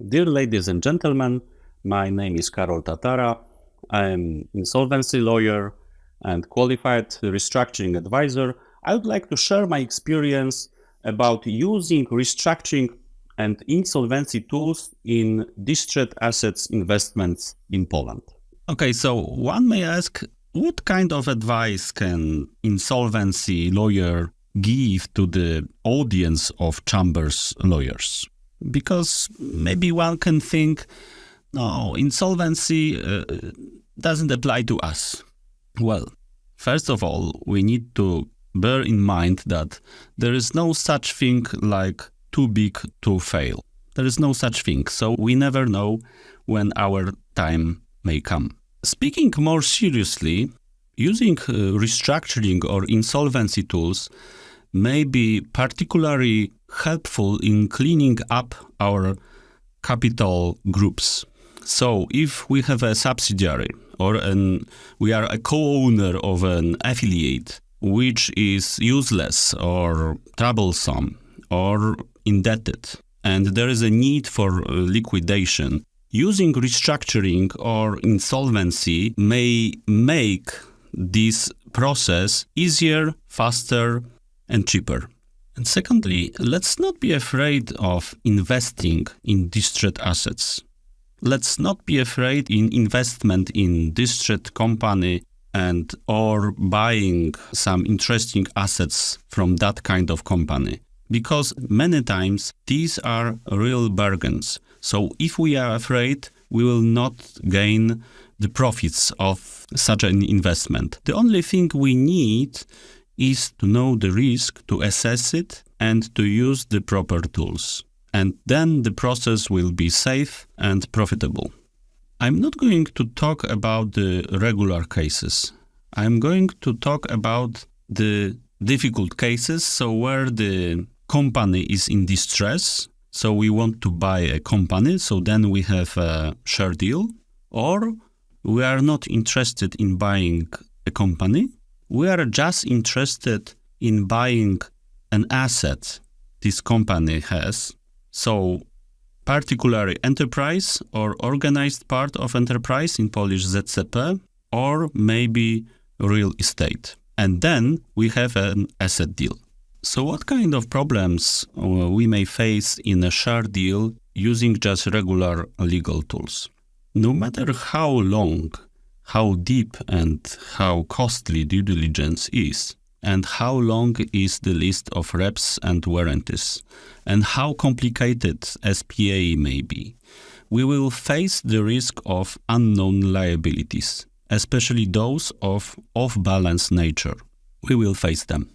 Dear ladies and gentlemen, my name is Karol Tatara. I am insolvency lawyer and qualified restructuring advisor. I would like to share my experience about using restructuring and insolvency tools in distressed assets investments in Poland. Okay, so one may ask, what kind of advice can insolvency lawyer give to the audience of Chambers lawyers? Because maybe one can think, no, insolvency doesn't apply to us. Well, first of all, we need to bear in mind that there is no such thing like too big to fail. There is no such thing, so we never know when our time may come. Speaking more seriously, using restructuring or insolvency tools may be particularly helpful in cleaning up our capital groups. So if we have a subsidiary or we are a co-owner of an affiliate which is useless or troublesome or indebted, and there is a need for liquidation, using restructuring or insolvency may make this process easier, faster, and cheaper. And secondly, let's not be afraid of investing in distressed assets. Let's not be afraid in investment in distressed company and or buying some interesting assets from that kind of company. Because many times these are real bargains. So if we are afraid, we will not gain the profits of such an investment. The only thing we need is to know the risk, to assess it, and to use the proper tools. And then the process will be safe and profitable. I'm not going to talk about the regular cases. I'm going to talk about the difficult cases, so where the company is in distress, so we want to buy a company, so then we have a share deal, or we are not interested in buying a company. We are just interested in buying an asset this company has, so particularly enterprise or organized part of enterprise, in Polish ZCP, or maybe real estate. And then we have an asset deal. So what kind of problems we may face in a share deal using just regular legal tools? No matter how long, how deep and how costly due diligence is, and how long is the list of reps and warranties, and how complicated SPA may be, we will face the risk of unknown liabilities, especially those of off-balance nature. We will face them.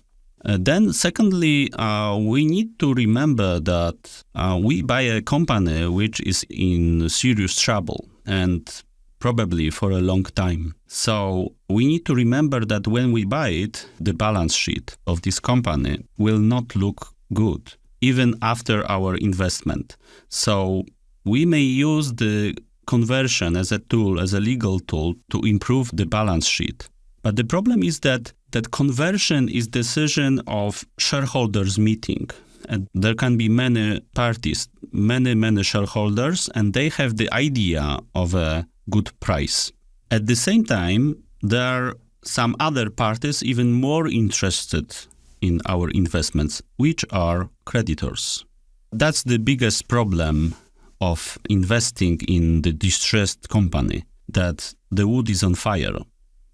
Then secondly, we need to remember that we buy a company which is in serious trouble and probably for a long time. So we need to remember that when we buy it, the balance sheet of this company will not look good, even after our investment. So we may use the conversion as a tool, as a legal tool, to improve the balance sheet. But the problem is that conversion is decision of shareholders meeting. And there can be many parties, many shareholders, and they have the idea of a good price. At the same time, there are some other parties even more interested in our investments, which are creditors. That's the biggest problem of investing in the distressed company, that the wood is on fire.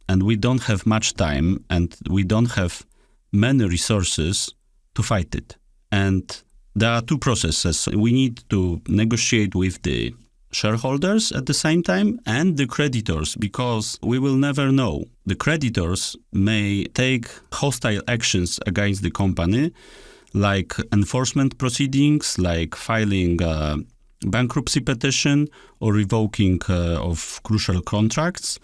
And we don't have much time and we don't have many resources to fight it. And there are two processes. We need to negotiate with the shareholders at the same time and the creditors, because we will never know. The creditors may take hostile actions against the company, like enforcement proceedings, like filing a bankruptcy petition or revoking of crucial contracts.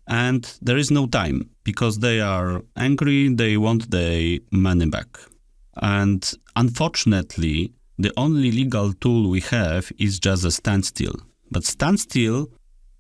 And there is no time because they are angry, they want their money back. And unfortunately, the only legal tool we have is just a standstill. But standstill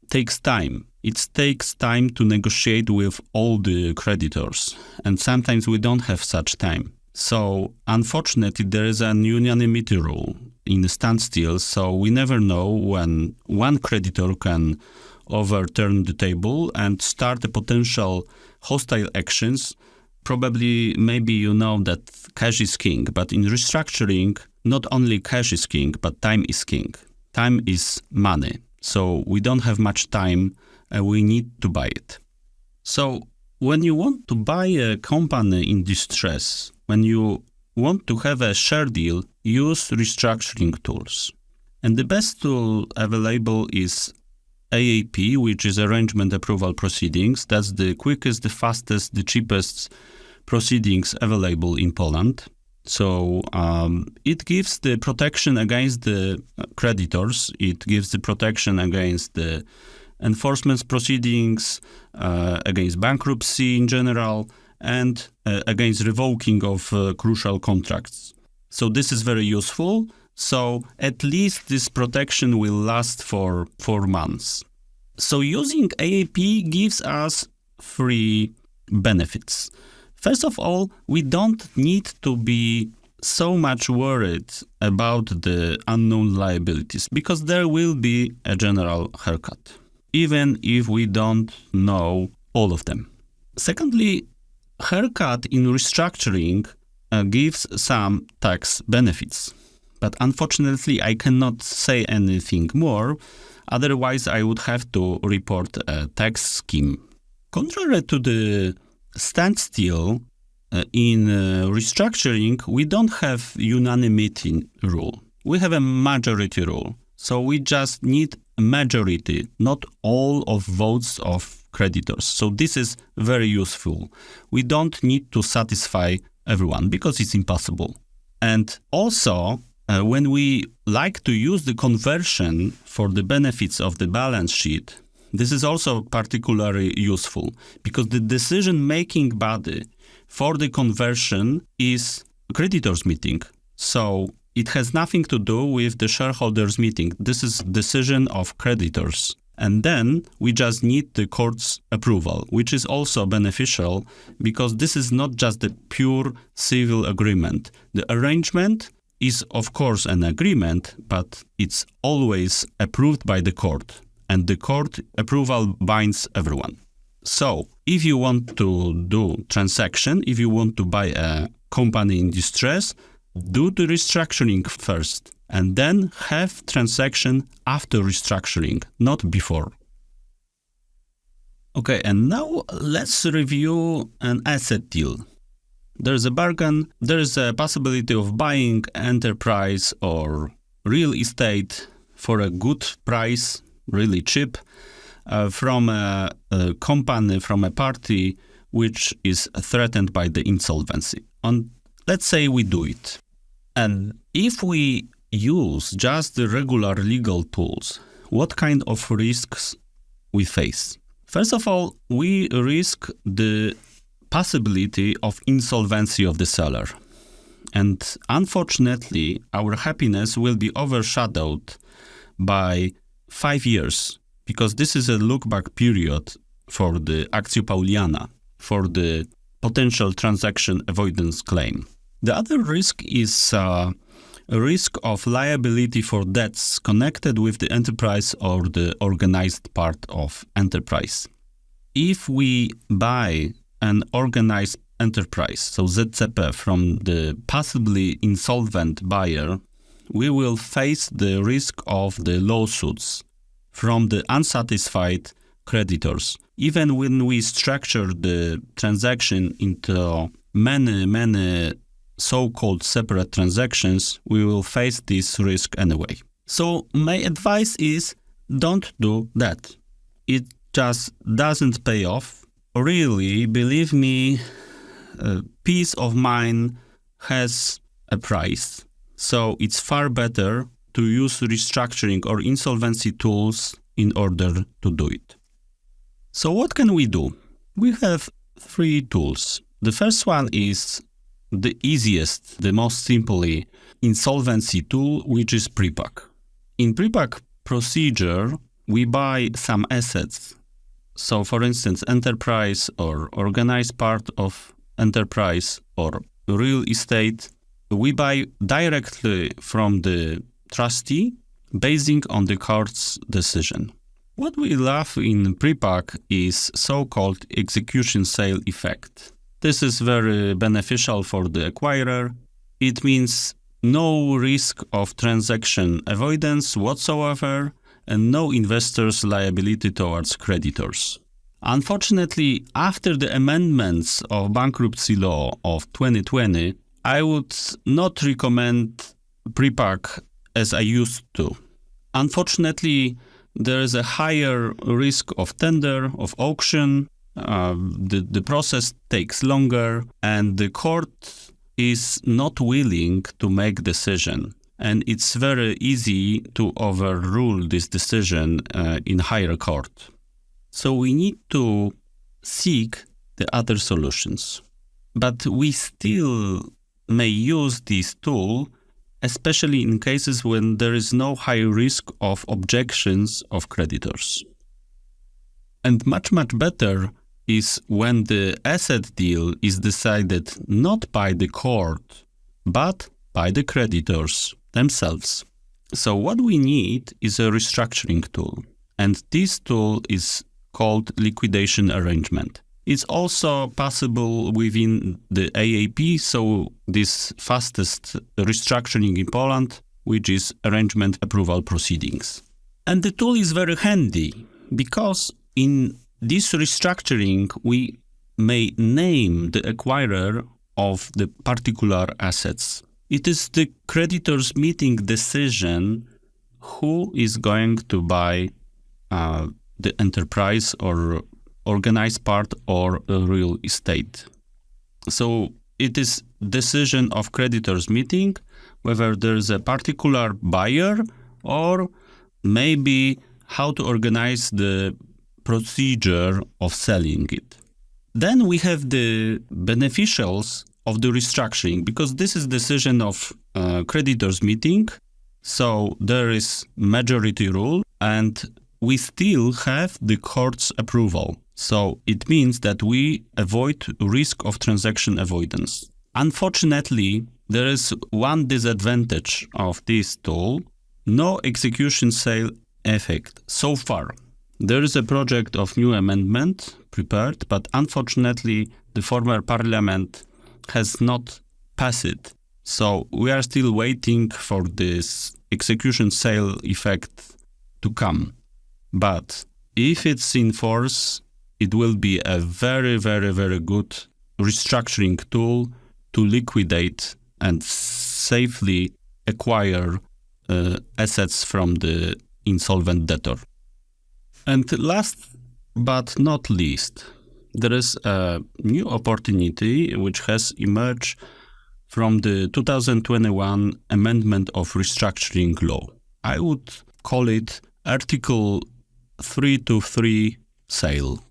takes time. It takes time to negotiate with all the creditors. And sometimes we don't have such time. So unfortunately, there is an unanimity rule in standstill, so we never know when one creditor can overturn the table and start a potential hostile actions. Probably, maybe you know that cash is king, but in restructuring, not only cash is king, but time is king. Time is money. So we don't have much time and we need to buy it. So when you want to buy a company in distress, when you want to have a share deal, use restructuring tools. And the best tool available is AAP, which is Arrangement Approval Proceedings. That's the quickest, the fastest, the cheapest proceedings available in Poland. So it gives the protection against the creditors. It gives the protection against the enforcement proceedings, against bankruptcy in general, and against revoking of crucial contracts. So this is very useful. So at least this protection will last for 4 months. So using AAP gives us 3 benefits. First of all, we don't need to be so much worried about the unknown liabilities because there will be a general haircut, even if we don't know all of them. Secondly, haircut in restructuring gives some tax benefits. But unfortunately, I cannot say anything more, otherwise I would have to report a tax scheme. Contrary to the standstill, in restructuring, we don't have unanimity rule. We have a majority rule. So we just need a majority, not all of votes of creditors. So this is very useful. We don't need to satisfy everyone because it's impossible. And also, when we like to use the conversion for the benefits of the balance sheet, this is also particularly useful because the decision-making body for the conversion is creditors' meeting. So it has nothing to do with the shareholders' meeting. This is decision of creditors. And then we just need the court's approval, which is also beneficial because this is not just the pure civil agreement. The arrangement is, of course, an agreement, but it's always approved by the court. And the court approval binds everyone. So if you want to do transaction, if you want to buy a company in distress, do the restructuring first and then have transaction after restructuring, not before. Okay, and now let's review an asset deal. There's a bargain, there's a possibility of buying enterprise or real estate for a good price, really cheap, from a company, from a party which is threatened by the insolvency. And let's say we do it. And if we use just the regular legal tools, what kind of risks we face? First of all, we risk the possibility of insolvency of the seller. And unfortunately, our happiness will be overshadowed by 5 years, because this is a look-back period for the Actio Pauliana, for the potential transaction avoidance claim. The other risk is a risk of liability for debts connected with the enterprise or the organized part of enterprise. If we buy an organized enterprise, so ZCP, from the possibly insolvent buyer, we will face the risk of the lawsuits from the unsatisfied creditors. Even when we structure the transaction into many so-called separate transactions, we will face this risk anyway. So my advice is don't do that. It just doesn't pay off. Really, believe me, peace of mind has a price. So it's far better to use restructuring or insolvency tools in order to do it. So what can we do? We have 3 tools. The first one is the easiest, the most simply insolvency tool, which is prepack. In prepack procedure, we buy some assets. So for instance, enterprise or organized part of enterprise or real estate, we buy directly from the trustee, basing on the court's decision. What we love in prepack is so-called execution sale effect. This is very beneficial for the acquirer. It means no risk of transaction avoidance whatsoever and no investor's liability towards creditors. Unfortunately, after the amendments of bankruptcy law of 2020, I would not recommend prepack as I used to. Unfortunately, there is a higher risk of tender, of auction, the process takes longer, and the court is not willing to make decision. And it's very easy to overrule this decision in higher court. So we need to seek the other solutions. But we still may use this tool, especially in cases when there is no high risk of objections of creditors. And much better is when the asset deal is decided not by the court, but by the creditors themselves. So what we need is a restructuring tool, and this tool is called liquidation arrangement. It's also possible within the AAP, so this fastest restructuring in Poland, which is arrangement approval proceedings. And the tool is very handy because in this restructuring, we may name the acquirer of the particular assets. It is the creditor's meeting decision who is going to buy the enterprise or organized part or real estate. So it is decision of creditors meeting whether there is a particular buyer or maybe how to organize the procedure of selling it. Then we have the beneficials of the restructuring, because this is decision of creditors meeting. So there is majority rule and we still have the court's approval. So it means that we avoid risk of transaction avoidance. Unfortunately, there is one disadvantage of this tool: no execution sale effect so far. There is a project of new amendment prepared, but unfortunately the former parliament has not passed it. So we are still waiting for this execution sale effect to come. But if it's in force, it will be a very good restructuring tool to liquidate and safely acquire assets from the insolvent debtor. And last but not least, there is a new opportunity which has emerged from the 2021 amendment of restructuring law. I would call it Article 323 sale.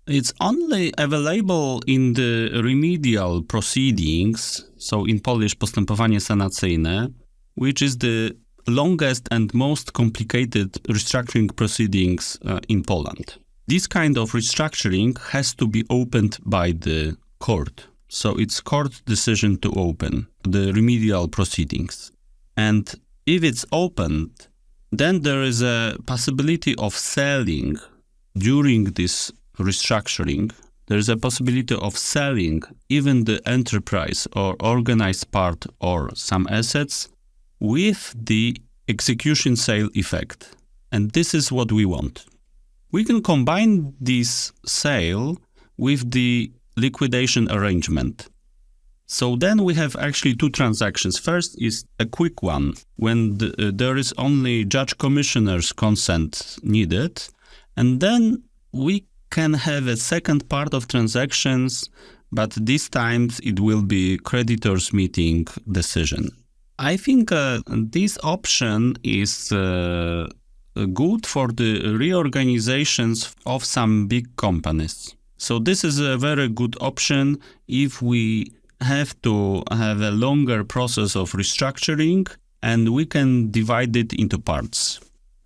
It's only available in the remedial proceedings, so in Polish postępowanie sanacyjne, which is the longest and most complicated restructuring proceedings in Poland. This kind of restructuring has to be opened by the court. So it's court decision to open the remedial proceedings. And if it's opened, then there is a possibility of selling during this restructuring. There is a possibility of selling even the enterprise or organized part or some assets with the execution sale effect. And this is what we want. We can combine this sale with the liquidation arrangement. So then we have actually two transactions. First is a quick one when there is only judge commissioner's consent needed. And then we can have a second part of transactions, but this time it will be creditors meeting decision. I think this option is good for the reorganizations of some big companies. So this is a very good option if we have to have a longer process of restructuring and we can divide it into parts.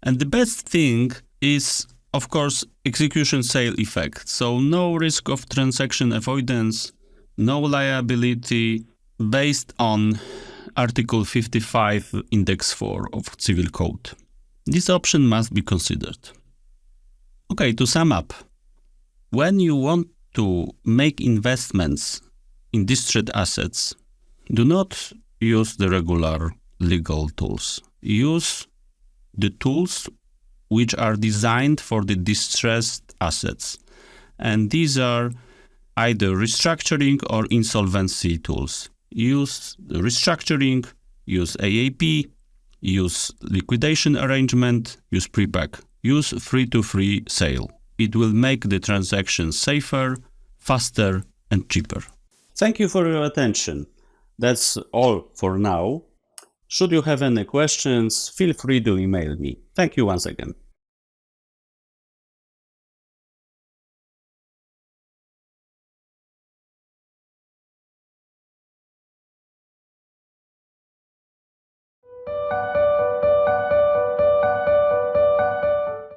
And the best thing is, of course, execution sale effect. So no risk of transaction avoidance, no liability, based on Article 55, Index 4 of Civil Code. This option must be considered. Okay, to sum up, when you want to make investments in distressed assets, do not use the regular legal tools. Use the tools which are designed for the distressed assets. And these are either restructuring or insolvency tools. Use restructuring, use AAP, use liquidation arrangement, use prepack, use free-to-free sale. It will make the transaction safer, faster, and cheaper. Thank you for your attention. That's all for now. Should you have any questions, feel free to email me. Thank you once again.